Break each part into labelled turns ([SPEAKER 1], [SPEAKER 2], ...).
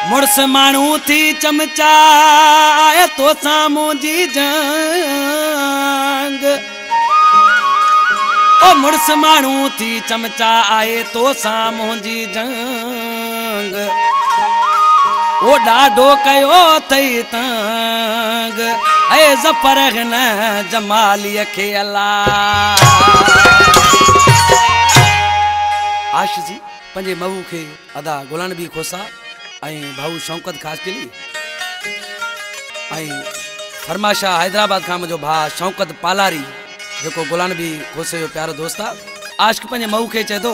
[SPEAKER 1] मुड़स माण्हू थी चमचा तो साम्हूं जी जंग ओ मुड़स माण्हू थी चमचा आए तो साम्हूं जी जंग ओ ॾाढो कयो अथई तंग ऐ ज़फ़र हिन जमालीअ खे अल्लाह। आशिक़ जी पंहिंजे महू खे अदा गुलाम नबी खोसा भाऊ शौकत खासकिली फरमाशा हैदराबाद का मुझो भा शौकत पालारी जो गुलाम नबी खोसे जो प्यारो दोस्त आ। आशिक़ पंहिंजे महू खे चए थो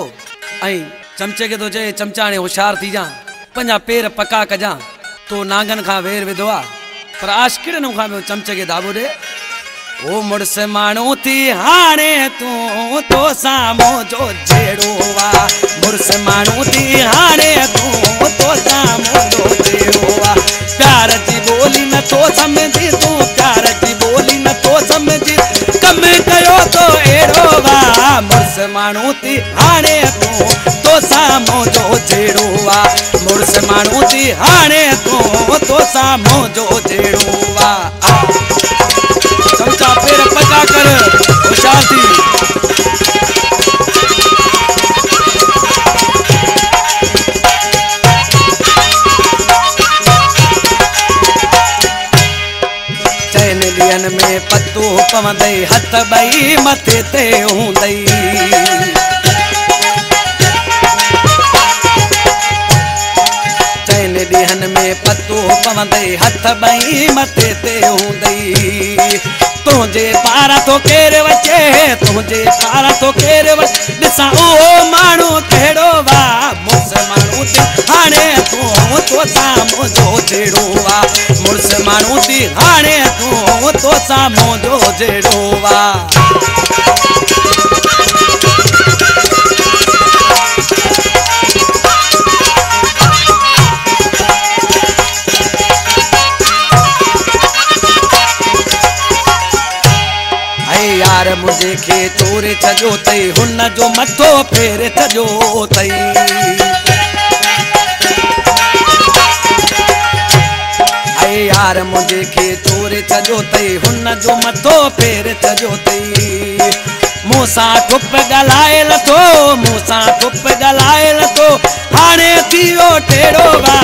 [SPEAKER 1] चमचे के तो चए चमचा ने होशियार थी जा पंहिंजा पेर पका कजा तो नांगन खां वेर विधो आ पर आशिक़ न खां चमचे के दाबो दे ओ मुड़स माण्हू थी हाणे तू तो साम्हूं जो जहिड़ो वा मुड़स माण्हू थी हाणे तू तो साम्हूं जो जहिड़ो वा प्यार जी ॿोली नथो सम्झी तूं प्यार जी ॿोली नथो सम्झी कम कयो तो अहिड़ो वा मुड़स माण्हू थी हाणे तू तो साम्हूं जो जहिड़ो वा मुड़स माण्हू थी हाणे तू तो साम्हूं जो जहिड़ो वा चमचा पेर पका कर होशियार थी चैन ॾियन में पतो पवंदई हथ ॿई मथे ते हूंदई चैन ॾियन में पतो पवंदई हथ ॿई मथे ते हूंदई तुझे पारा तो केर वचे तुझे पारा तो केर वचे ॾिसां उहो माण्हू कहिड़ो वा मुड़स माण्हू थी हाणे तूं तो साम्हूं जो जहिड़ो वा मुड़स माण्हू थी हाणे तूं तो साम्हूं जो जहिड़ो वा। यार मुझे खे चोरे छजो तई हुन जो मथो फेरे छजो तई यार मुझे खे चोरे छजो तई हुन जो मथो फेरे छजो तई मूंसां ठुप ॻाल्हाए लथो मूंसां ठुप ॻाल्हाए लथो हाणे थी वियो टेढ़ो वा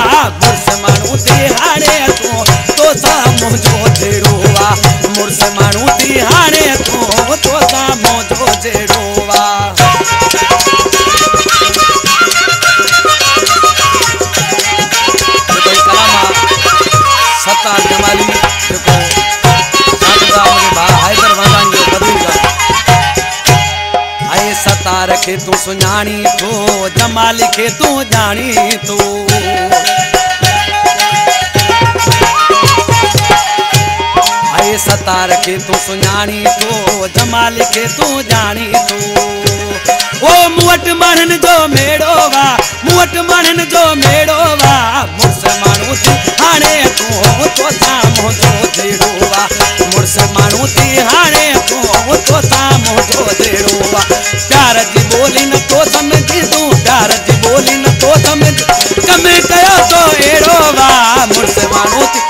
[SPEAKER 1] मुड़स माण्हू थी हाणे तूं तो साम्हूं जो जहिड़ो वा मुड़स माण्हू थी हाणे तूं तो साम्हूं जो जहिड़ो वा। सतार जमाली जेको हैदर वांगानी जो कबीर का आए सतार खे तूं सुञाणी थो जमाली खे तूं ॼाणी थो आए सतार खे तूं सुञाणी थो जमाली खे तूं ॼाणी थो ओ मूं वटि माण्हुनि जो मेड़ो वा मूं वटि माण्हुनि जो मेड़ो वा मुड़स माण्हू थी हाणे तूं तो साम्हूं जो जहिड़ो वा मुड़स माण्हू थी हाणे तूं तो साम्हूं जो जहिड़ो वा प्यार जी ॿोली नथो सम्झी तूं प्यार जी ॿोली नथो सम्झी कम कयो तो अहिड़ो वा मुड़स माण्हू थी